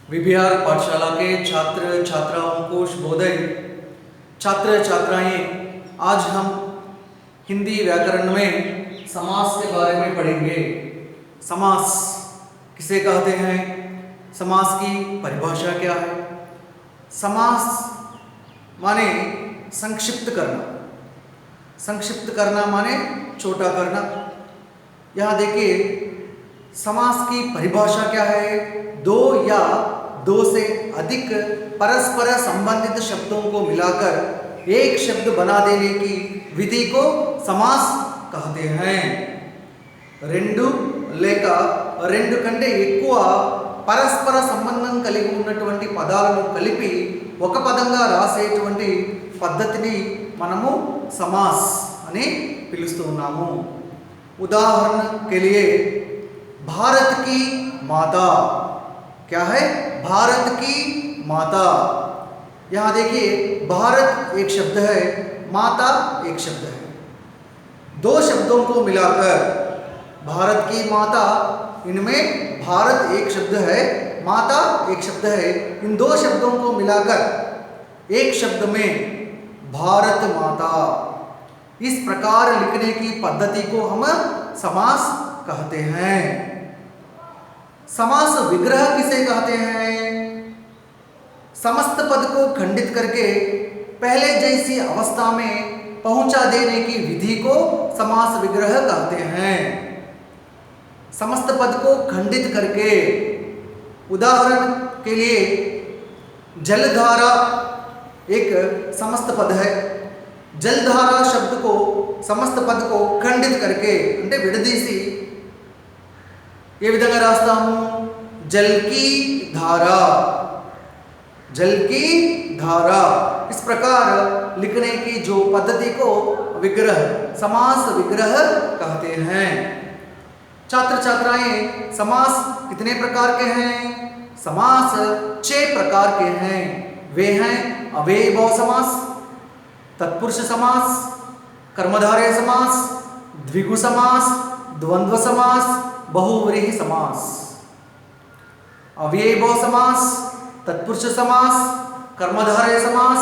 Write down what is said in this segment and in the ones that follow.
विबिहार पाठशाला के छात्र छात्राओं को शुभोदय। छात्र छात्राएं, आज हम हिंदी व्याकरण में समास के बारे में पढ़ेंगे। समास किसे कहते हैं, समास की परिभाषा क्या है। समास माने संक्षिप्त करना, संक्षिप्त करना माने छोटा करना। यहाँ देखिए समास की परिभाषा क्या है, दो या दो से अधिक परस्पर संबंधित शब्दों को मिलाकर एक शब्द बना देने की विधि को समास कहते हैं। రెండు లేక రెండు కంటే ఎక్కువ పరస్పర సంబంధం కలిగి ఉన్నటువంటి పదాలను కలిపి ఒక పదంగా రాసేటువంటి పద్ధతిని మనము समास అని పిలుస్తూ ఉన్నాము। उदाहरण के लिए भारत की माता, क्या है, भारत की माता। यहाँ देखिए भारत एक शब्द है, माता एक शब्द है। दो शब्दों को मिलाकर भारत की माता, इनमें भारत एक शब्द है, माता एक शब्द है। इन दो शब्दों को मिलाकर एक शब्द में भारत माता, इस प्रकार लिखने की पद्धति को हम समास कहते हैं। समास विग्रह किसे कहते हैं, समस्त पद को खंडित करके पहले जैसी अवस्था में पहुंचा देने की विधि को समास विग्रह कहते हैं। समस्त पद को खंडित करके, उदाहरण के लिए जलधारा एक समस्त पद है। जलधारा शब्द को, समस्त पद को खंडित करके అంటే విడదీసి ఏ విధంగా రాస్తాము, जल की धारा, जल की धारा। इस प्रकार लिखने की जो पद्धति को विग्रह, समास विग्रह कहते हैं। छात्र छात्राएं, समास कितने प्रकार के हैं, समास 6 प्रकार के हैं। वे हैं अव्ययीभाव समास, तत्पुरुष समास, कर्मधारय समास, द्विगु समास, द्वंद्व समास, बहुव्रीहि समास। अव्ययीभाव समास, तत्पुरुष समास, कर्मधारय समास,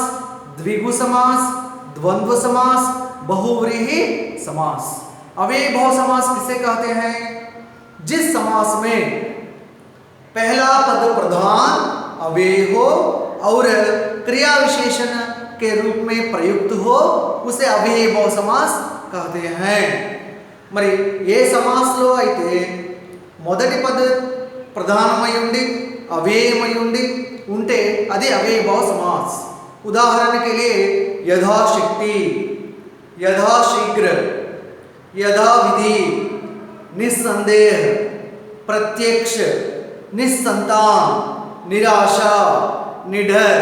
द्विगु समास, द्वंद्व समास, बहुव्रीहि समास। अव्ययीभाव समास किसे कहते हैं, जिस समास में पहला पद प्रधान अव्यय हो और क्रिया विशेषण के रूप में प्रयुक्त हो, उसे अव्ययीभाव समास कहते हैं। మరి ఏ సమాసంలో అయితే మొదటి పద ప్రధానమై ఉండి అవ్యయమై ఉంటే అది అవ్యయీభావ समास। उदाहरण के लिए यथाशक्ति, यथाशीघ्र, यथाविधि, निस्संदेह, प्रत्यक्ष, निस्संतान, निराशा, निडर,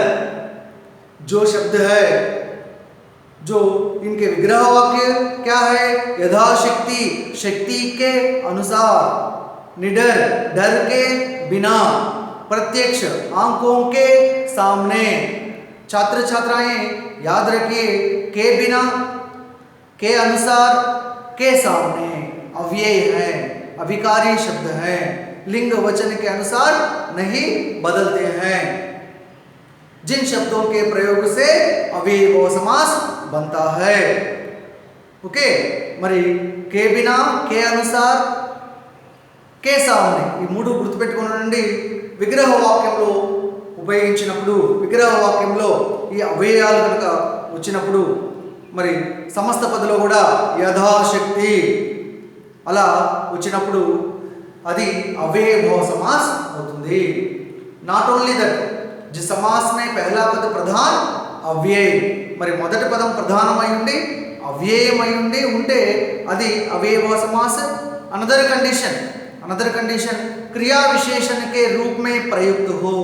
जो शब्द है, जो इनके विग्रह वाक्य क्या है, यथाशक्ति, शक्ति के अनुसार, निडर, डर के बिना, प्रत्यक्ष, आंखों के सामने। छात्र छात्राएं याद रखिए, के बिना, के अनुसार, के सामने अव्यय है, अभिकारी शब्द है, लिंग वचन के अनुसार नहीं बदलते हैं। जिन शब्दों के प्रयोग से अव्ययीभाव समास बनता है। ओके, మరి के बिना, के अनुसार, के सामने, ఈ మూడు గుర్తుపెట్టుకోనండి। విగ్రహ వాక్యంలో ఉపయోగించినప్పుడు, విగ్రహ వాక్యంలో ఈ అవ్యయాలు కనుక వచ్చినప్పుడు, మరి సమస్త పదలో కూడా యథాశక్తి అలా వచ్చినప్పుడు అది अव्ययीभाव समास అవుతుంది। నాట్ ఓన్లీ దట్, जिस समास में पहला पद प्रधान अव्यय, మరి మొదటి పదం ప్రధానమై ఉండి అవ్యయమై ఉంటే అది अव्ययीभाव समास। अनदर कंडीशन क्रिया विशेषण के रूप में प्रयुक्त हो,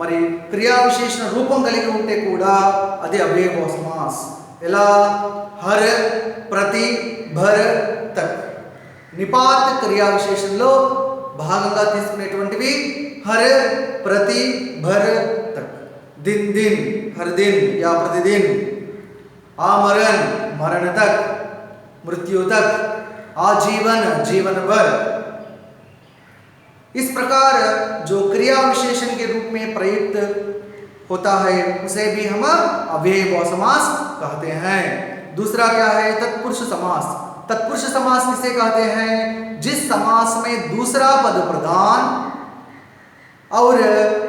మరి క్రియా విశేషణ రూపం కలిగి ఉంటే కూడా అది अव्ययीभाव समास। ఎలా, हर, प्रति, भर, तक। నిపాత్ క్రియా విశేషణలో భాగంగా తీసుకునేటువంటివి हर, प्रति, भर, तक। दिन दिन, हर दिन या प्रतिदिन। आमरण, मरण तक, मृत्यु तक, आजीवन, जीवन भर। इस प्रकार जो क्रिया विशेषण के रूप में प्रयुक्त होता है उसे भी हम अव्ययभाव समास कहते हैं। दूसरा क्या है? तत्पुरुष समास। तत्पुरुष समास किसे कहते हैं? जिस समास में दूसरा पद प्रधान और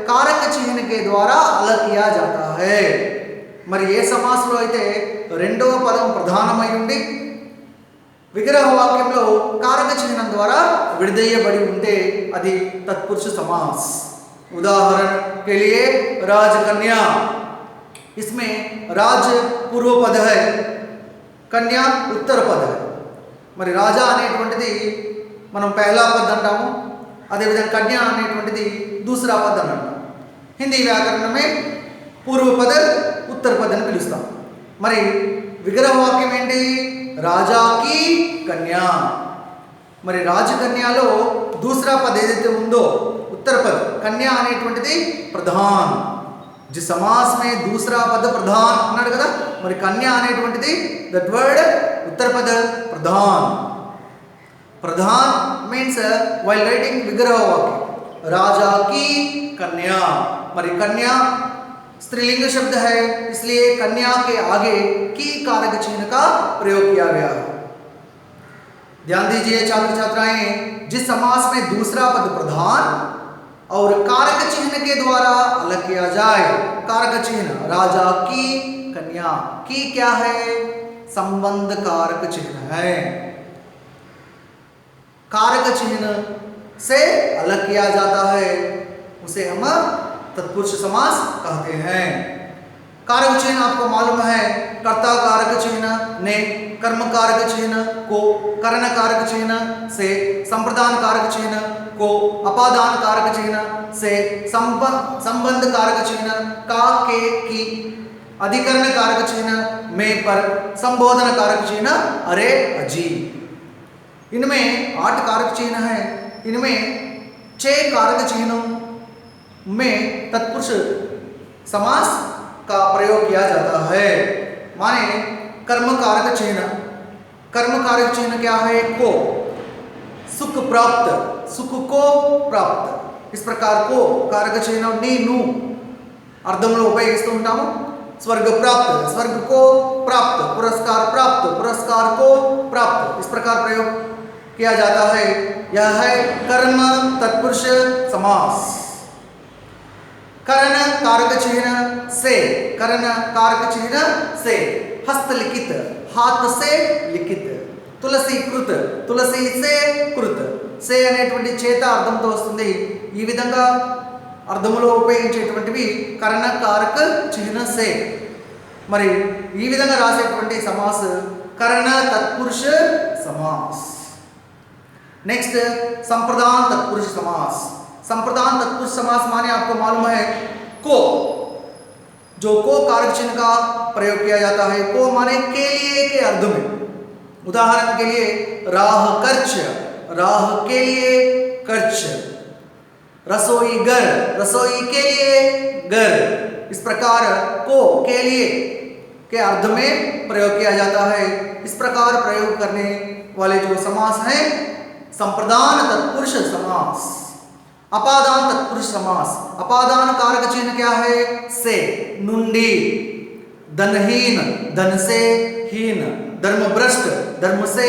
कारक चिन्ह के द्वारा अलग किया जाता है। మరి ఏ సమాసంలో అయితే రెండవ పదం ప్రధానమై ఉండి విగ్రహ వాక్యంలో కారక చిహ్నం ద్వారా విడదీయబడి ఉంటే అది तत्पुरुष समास। उदाहरण के लिए राजकन्या, इसमें राज पूर्व पद है, कन्या उत्तर पद है। మరి రాజా అనేటువంటిది మనం पहला पद అంటాము, అదేవిధంగా కన్యా అనేటువంటిది दूसरा पद అని అంటాం। హిందీ వ్యాకరణం में पूर्व पद उत्तर पद అని పిలుస్తాం। మరి విగ్రహ వాక్యం ఏంటి? రాజా की कन्या। మరి రాజకన్యాలో दूसरा पद ఏదైతే ఉందో उत्तर पद कन्या అనేటువంటిది प्रधान। जिस समास में दूसरा पद प्रधान అన్నాడు కదా, మరి కన్యా అనేటువంటిది దట్ వర్డ్ उत्तर पद प्रधान। प्रधान मीन्स while writing विग्रह वाक्य राजा की कन्या। మరి कन्या स्त्रीलिंग शब्द है, इसलिए कन्या के आगे की कारक चिन्ह का प्रयोग किया गया है। ध्यान दीजिए छात्र छात्राएं, जिस समास में दूसरा पद प्रधान और कारक चिन्ह के द्वारा अलग किया जाए, कारक चिन्ह राजा की कन्या की क्या है? संबंध कारक चिन्ह है। कारक चिन्ह से अलग किया जाता है उसे हम तत्पुरुष समास कहते हैं। कारक चिन्ह आपको मालूम है, कर्ता कारक चिन्ह ने कर्म कारक चिन्ह को करण कारक चिन्ह से, संप्रदान कारक चिन्ह को अपादान कारक चिन्ह से, संबंध कारक चिन्ह का के की, अधिकरण कारक चिन्ह में पर, संबोधन कारक चिन्ह अरे अजी। इनमें 8 कारक चिन्ह हैं। इनमें 6 कारक चिन्हों में तत्पुरुष समास का प्रयोग किया जाता है। माने कर्म कारक चिन्ह, कर्म कारक चिन्ह क्या है? को, सुख प्राप्त, सुख को प्राप्त, इस प्रकार को कारक चिन्ह नीनु అర్థంలో ఉపయోగిస్తూ ఉంటాము। स्वर्ग प्राप्त, स्वर्ग को प्राप्त, पुरस्कार प्राप्त, पुरस्कार को प्राप्त, इस प्रकार प्रयोग किया जाता है। यह है कर्म तत्पुरुष समास। करण कारक चिन्ह से, करण कारक चिन्ह से, हस्तलिखित, हाथ से लिखित, तुलसी कृत, तुलसी से कृत, से అనేటువంటి చేత అర్థంతో వస్తుంది। ఈ విధంగా అర్థములో ఉపయోగించేటువంటివి కరణ కారక చిహ్న సే। మరి ఈ విధంగా రాసేటువంటి సమాస్ కరణ తత్పురుష సమాస్। नेक्स्ट संप्रदान तत्पुरुष समास। संप्रदान तत्पुरुष समास माने आपको मालूम है को, जो को कारक चिन्ह का प्रयोग किया जाता है। को माने के लिए के अर्थ में। उदाहरण के लिए राह कर्च, राह के लिए कर्च, रसोई घर, रसोई के लिए घर, इस प्रकार को के लिए के अर्थ में प्रयोग किया जाता है। इस प्रकार प्रयोग करने वाले जो समास हैं संप्रदान तत्पुरुष समास। अपादान तत्पुरुष समास। अपादान कारक चिन्ह क्या है? से, नुंडी, धनहीन, धन से हीन, धर्म भ्रष्ट, धर्म से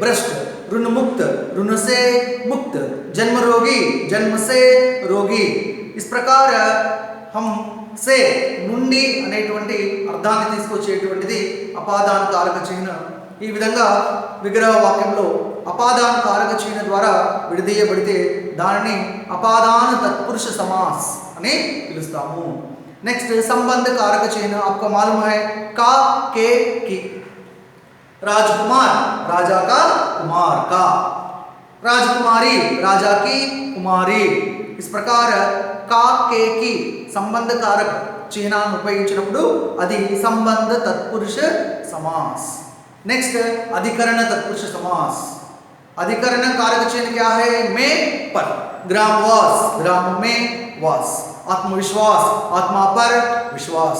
भ्रष्ट, ऋण मुक्त, ऋण से मुक्त, जन्म रोगी, जन्म से रोगी, इस प्रकार हम से నుండి అనేటువంటి అర్థాన్ని తీసుకొచ్చేటువంటిది అపాదాన కారక చిహ్నం। ఈ విధంగా విగ్రహ వాక్యంలో అపాదాన కారక చిహ్న ద్వారా విడదీయబడితే దానిని అపాదాన తత్పురుష సమాస్ అని పిలుస్తాము। నెక్స్ట్ సంబంధ కారక చిహ్న आपको मालूम है का, के, की। राजकुमार, राजा का कुमार का, राजकुमारी, राजा की कुमारी, इस प्रकार का, के, की संबंध कारक चिह्नाన్ని ఉపయోగించినప్పుడు అది సంబంధ తత్పురుష సమాస్। नेक्स्ट अधिकरण तत्पुरुष समास। अधिकरण कारक चिन्ह क्या है? में पर, ग्रामवास, ग्राम में वास, आत्मविश्वास, आत्मा पर विश्वास,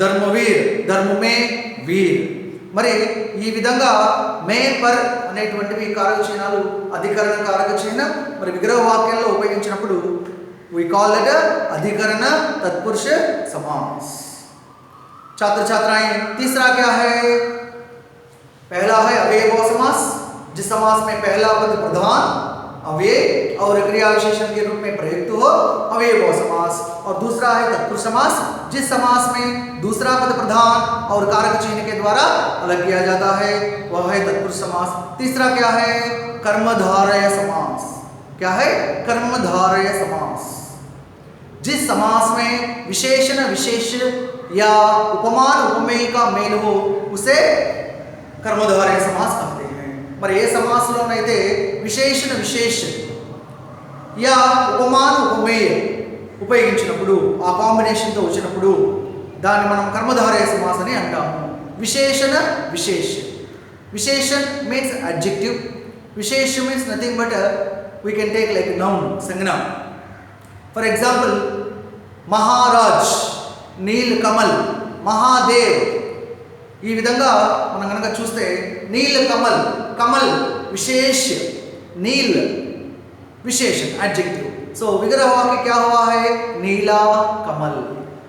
धर्मवीर, धर्म में वीर, మరి ఈ విధంగా మే పర్ అనేటువంటివి కారక చిహ్నాలు అధికరణ కారక చిహ్నం మరి విగ్రహ వాక్యంలో ఉపయోగించినప్పుడు we call it अधिकरण तत्पुरुष समास। छात्र छात्राएं तीसरा क्या है? पहला है अव्ययभाव समास, जिस समास में पहला पद प्रधान अव्यय और क्रिया विशेषण के रूप में प्रयुक्त हो अव्ययभाव समास। और दूसरा है तत्पुरुष समास, जिस समास में दूसरा पद प्रधान और कारक चिन्ह के द्वारा अलग किया जाता है वह है तत्पुरुष समास। तीसरा क्या है? कर्मधारय समास। क्या है? कर्मधारय समास। जिस समास में विशेषण विशेष या उपमान उपमेय का मेल हो उसे कर्मधारय समास कहते हैं। మరి ఏ సమాసంలోనైతే విశేషణ విశేష యా ఉపమాన ఉపమేయ ఉపయోగించినప్పుడు ఆ కాంబినేషన్తో వచ్చినప్పుడు దాన్ని మనం కర్మధారయ సమాస అని అంటాము. విశేషణ విశేష, విశేషణ మీన్స్ అడ్జెక్టివ్, విశేష means nothing but we can take like noun సంజ్ఞ. For example Maharaj, Neel Kamal, Mahadev. ఈ విధంగా మనం కనుక చూస్తే నీల్ కమల్, कमल विशेष, नील विशेषण एडजेक्टिव. सो विग्रह वाक्य क्या हुआ है? नीला कमल.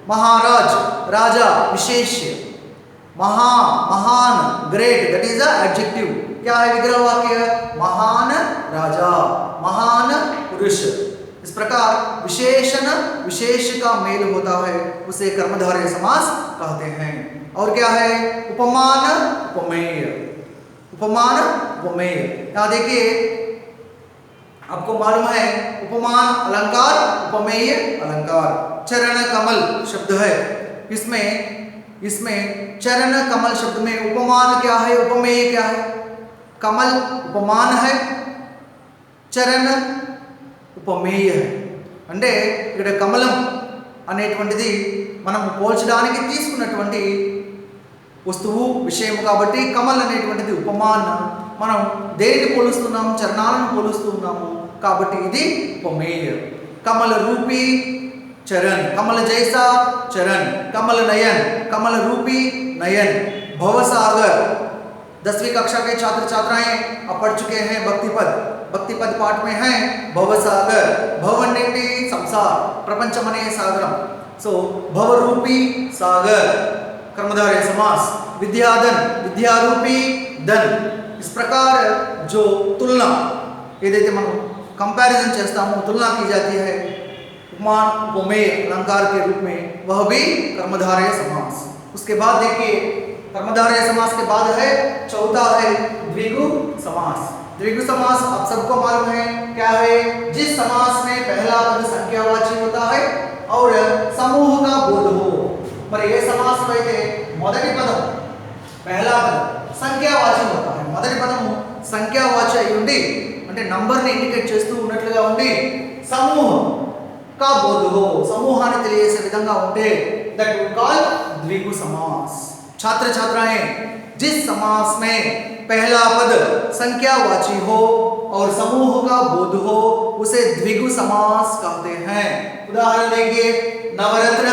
महाराज राजा विशेष, महा महान great that is a adjective. क्या है विग्रह वाक्य? महान राजा, महान पुरुष. इस प्रकार विशेषण विशेष का मेल होता है उसे कर्मधारय समास कहते हैं. और क्या है? उपमान उपमेय, उपमान उपमेय. यहाँ देखिए आपको मालूम है उपमान अलंकार, उपमेय अलंकार. चरण कमल शब्द है, इसमें चरण कमल शब्द में उपमान क्या है, उपमेय क्या है? कमल उपमान है, చరణ ఉపమేయ. అంటే ఇక్కడ కమలం అనేటువంటిది మనం పోల్చడానికి తీసుకున్నటువంటి వస్తువు విషయం కాబట్టి కమల్ అనేటువంటిది ఉపమానం. మనం దేనికి పోలుస్తున్నాము? చరణాలను పోలుస్తున్నాము కాబట్టి ఇది ఉపమేయ. కమల రూపీ चरण, कमल जैसा चरण, कमल नयन, कमल रूपी नयन, भवसागर। 10वीं कक्षा के छात्र छात्राएं अब पढ़ चुके हैं भक्ति पद पाठ में है भवसागर, भवनिटी संसार, प्रपंचमने सागरम। सो भवरूपी सागर कर्मधारय समास, विद्याधन विद्यारूपी धन। इस प्रकार जो तुलना ఏదైతే మనం कंपैरिजन చేస్తామో तुलना की जाती है उपमान उपमेय अलंकार के रूप में, वह भी कर्मधारय समास। उसके बाद देखिए कर्मधारय समास के बाद है चौथा है द्विगु समास। द्विगु समास आप सबको मालूम है क्या है? जिस समास में पहला पद संख्यावाची होता है और समूह का बोध हो। మరి ఏ సమాసం అయితే మొదటి పదం పహలా పదం సంఖ్యావాచి होता है, మొదటి పదము సంఖ్యావాచి అయి ఉండి అంటే నంబర్ ని ఇండికేట్ చేస్తూ ఉన్నట్లుగా ఉండి సమూహం का बोध हो, समूहाన్ని తెలియజేసే విధంగా ఉంటే that we call द्विगु समास। छात्र छात्राएं जिस समास में पहला पद संख्यावाची हो और समूह का बोध हो उसे द्विगु समास कहते हैं। उदाहरण देखिए नवरत्न,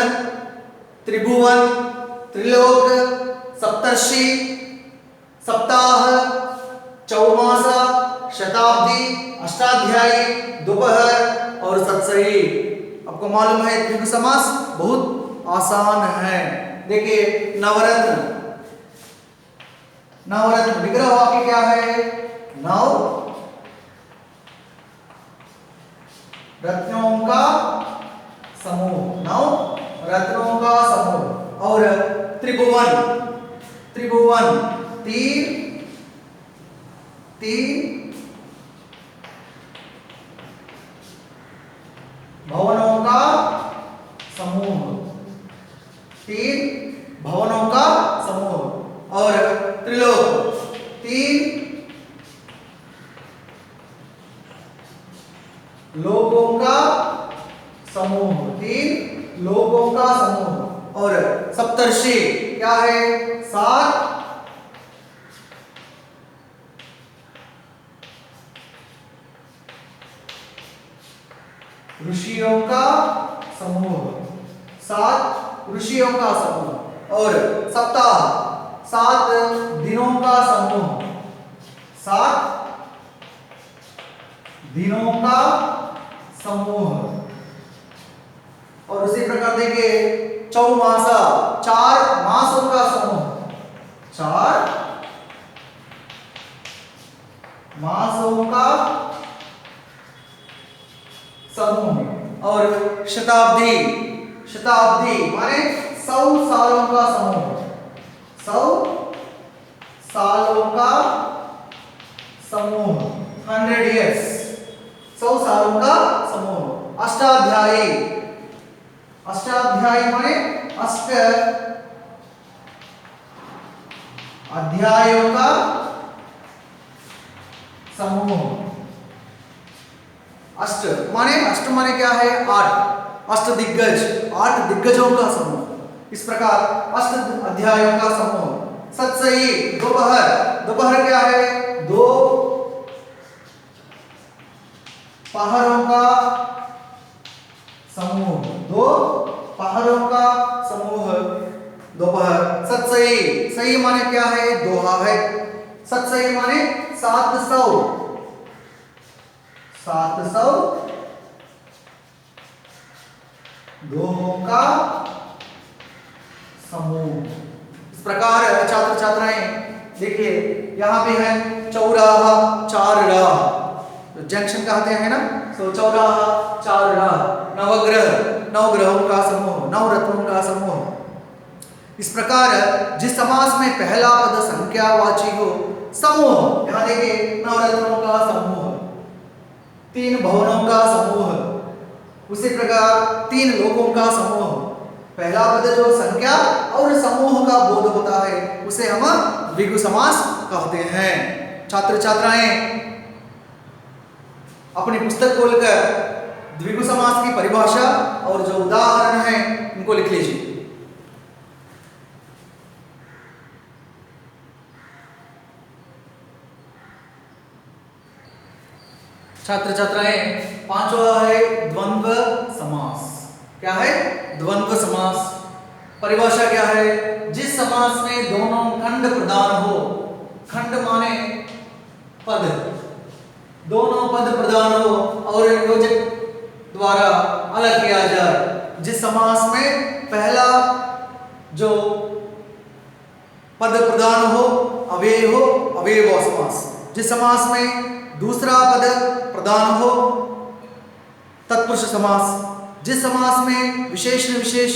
त्रिभुवन, त्रिलोक, सप्तर्षि, सप्ताह, चौमासा, शताब्दी, अष्टाध्यायी, दोपहर और सत्सई। आपको मालूम है द्विगु समास बहुत आसान है। देखिए नवरत्न, नवरत्न विग्रह वाक्य क्या है? नव रत्नों का समूह, नव रत्नों का समूह। और त्रिभुवन, त्रिभुवन तीन भवनों का समूह, तीन भवनों का समूह। और त्रिलोक तीन लोकों का समूह, तीन लोकों का समूह। और सप्तर्षि क्या है? 7 ऋषियों का समूह, 7 ऋषियों का समूह। और सप्ताह 7 दिनों का समूह, 7 दिनों का समूह। और उसी प्रकार देखिए चौमासा, 4 मासों का समूह, 4 मासों का समूह। और शताब्दी, शताब्दी माने 100 सालों का समूह, 100 सालों का समूह, 100 years, 100 सालों का समूह। अष्टाध्यायी, अष्टाध्यायी माने अष्ट अध्यायों का समूह। अष्ट माने क्या है? 8, अष्ट दिग्गज, 8 दिग्गजों का समूह। इस प्रकार अष्ट अध्यायों का समूह। सतसई, दोपहर, दोपहर क्या है? 2 पहरों का समूह, 2 पहरों का समूह दोपहर। सतसई, सही माने क्या है? दोहा है। सतसई माने 700, 700 दोहों का समूह। इस प्रकार छात्र छात्राएं देखिए यहाँ पे है चौराहा, 4 राह, जंक्शन कहते हैं ना, सो चौराहा, 4 राह। नवग्रह, 9 ग्रहों का समूह, 9 रत्नों का समूह। इस प्रकार जिस समास में पहला पद संख्यावाची हो, समूह, यहाँ देखिए 9 रत्नों का समूह, 3 भवनों का समूह, उसी प्रकार 3 लोकों का समूह। पहला पद जो संख्या और समूह का बोध होता है उसे हम द्विगु समास कहते हैं। छात्र छात्राएं अपनी पुस्तक खोलकर द्विगु समास की परिभाषा और जो उदाहरण है उनको लिख लीजिए। छात्र छात्राएं पांचवा है द्वंद्व समास। क्या है? द्वंद्व समास। परिभाषा क्या है? जिस समास में दोनों खंड प्रधान हो, खंड माने पद, दोनों पद प्रधान हो और योजक द्वारा अलग किया जाए। जिस समास में पहला जो पद प्रधान हो, अव्यय हो, अव्ययभाव समास। जिस समास में दूसरा पद प्रधान हो, तत्पुरुष समास। जिस समास में विशेषण विशेष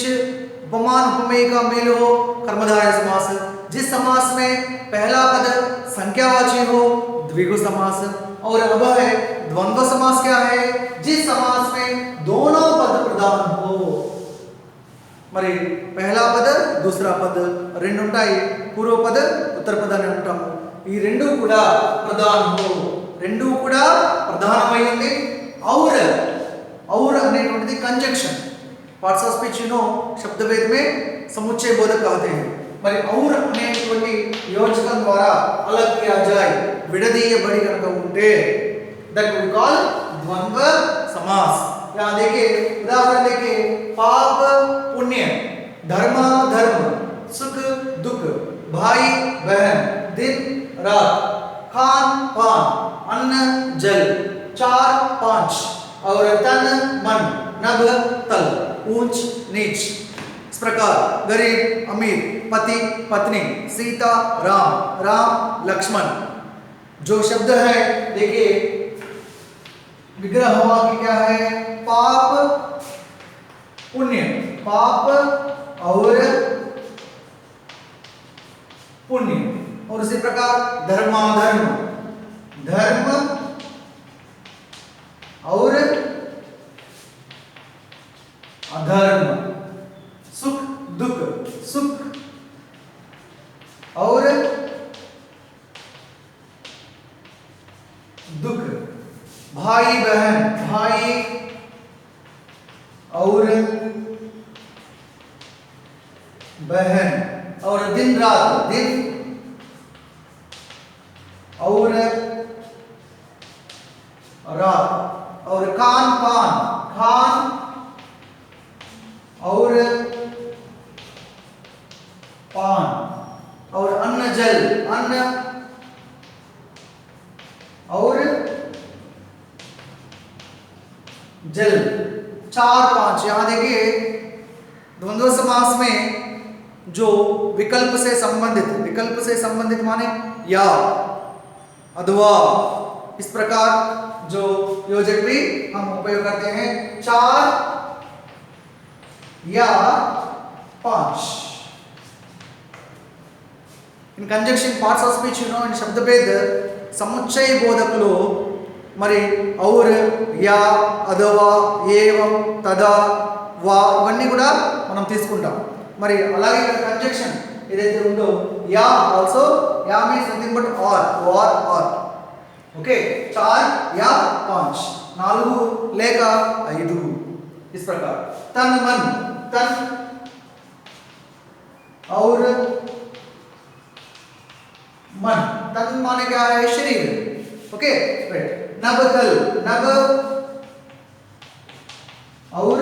उपमान उपमेय का मेल हो, कर्मधारय समास। जिस समास में पहला पद संख्यावाची हो, द्विगु समास। और अब है द्वंद्व समास। क्या है? जिस समास में दोनों पद प्रधान हो, మరి पहला पद दूसरा पद రెండు ఉంటాయి, పూర్వ పద ఉత్తర పద అని అంటాము. ఈ రెండు కూడా ప్రధాన हो, రెండు కూడా ప్రధానమైంది. और అనేటువంటిది कंजक्शन, पार्ट्स ऑफ स्पीच नो शब्दभेद में समुच्चय बोधक कहते हैं. మరి और అనేటువంటి योजकం ద్వారా अलग किया जाए, విడదీయబడి కనుక ఉంటే that we call द्वंद्व समास. यहाँ देखिए उदाहरण देखिए, पाप पुण्य, धर्म धर्म, सुख दुख, भाई बहन, दिन रात, खान पान, अन्न जल, 4 5, और तन मन, नभ तल, ऊंच नीच. इस प्रकार गरीब अमीर, पति पत्नी, सीता राम, राम लक्ष्मण. जो शब्द है देखिए विग्रह हुआ कि क्या है? पाप पुण्य, पाप और पुण्य. और इसी प्रकार धर्माधर्म, धर्म और अधर्म. सुख दुख, सुख और दुख. भाई बहन, भाई और बहन. और दिन रात, दिन और रात. और खान पान, खान और पान. और अन्न और जल, 4-5। यहां देखिए द्वंद्व समास में जो विकल्प से संबंधित माने या, अथवा, इस प्रकार जो योजक भी हम उपयोग करते हैं 4 या 5। इन कंजंक्शन पार्ट्स ऑफ स्पीच इन శబ్దభేద సముచ్చయ బోధకులు మరి और या అథవా ఏవం తదా వా ఇవన్నీ కూడా మనం తీసుకుంటాం। మరి అలాగే కంజంక్షన్ ఏదైతే ఉందో या ఆల్సో या means nothing but or okay 4 या 5, 4 లేక 5 इस प्रकार। तन मन, तन और मन, तन माने क्या है शरीर। Okay right. नभ तल, नभ और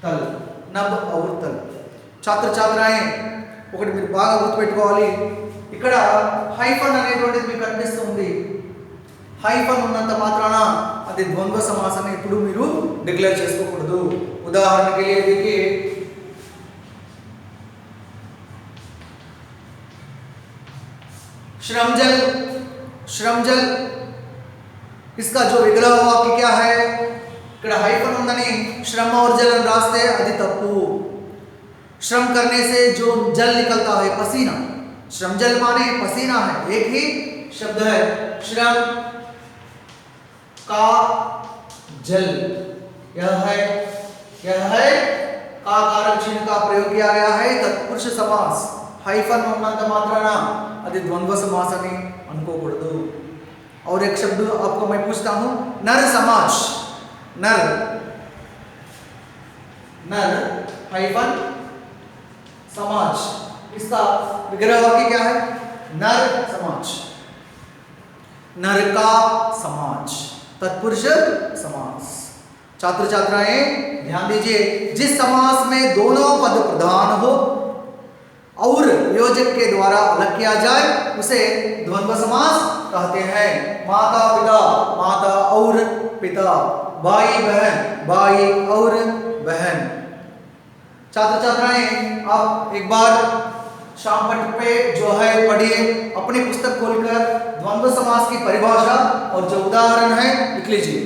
तल, नभ और तल। छात्र छात्राएं ఒకటి మీరు బాగా గుర్తుపెట్టుకోవాలి, ఇక్కడ హైఫన్ అనేటువంటిది మీకు కనిపిస్తుంది। హైఫన్ ఉన్నంత మాత్రాన అది ద్వంద్వ సమాసం ఇప్పుడు మీరు డిక్లేర్ చేసుకోకూడదు। उदाहरण के लिए देखिए श्रमजल, श्रमजल इसका जो विग्रह वाक्य क्या है, ఇక్కడ హైఫన్ ఉందని श्रम और जल रास्ते అది తప్పు। श्रम करने से जो जल निकलता है पसीना, श्रम जल माने पसीना है, एक ही शब्द है। श्रम का जल, यह है का कारक चिन्ह का प्रयोग किया गया है तत्पुरुष समास। हाइफन ఉన్నంత మాత్రాన అది ద్వంద్వ समास అని అనుకోకూడదు। और एक शब्द आपको मैं पूछता हूं, नर समाज, नर, नर हाइफन समाज, इसका विग्रह वाक्य क्या है, नर समाज, नर का समाज, तत्पुरुष समास। छात्र छात्राएं ध्यान दीजिए, जिस समास में दोनों पद प्रधान हो और योजक के द्वारा अलग किया जाए उसे द्वंद्व समास कहते हैं। माता पिता, माता और पिता, भाई बहन, भाई और बहन। छात्र छात्राएं आप एक बार शाम पट पे जो है पढ़िए, अपनी पुस्तक खोलकर द्वंद्व समास की परिभाषा और जो उदाहरण है लिख लीजिए।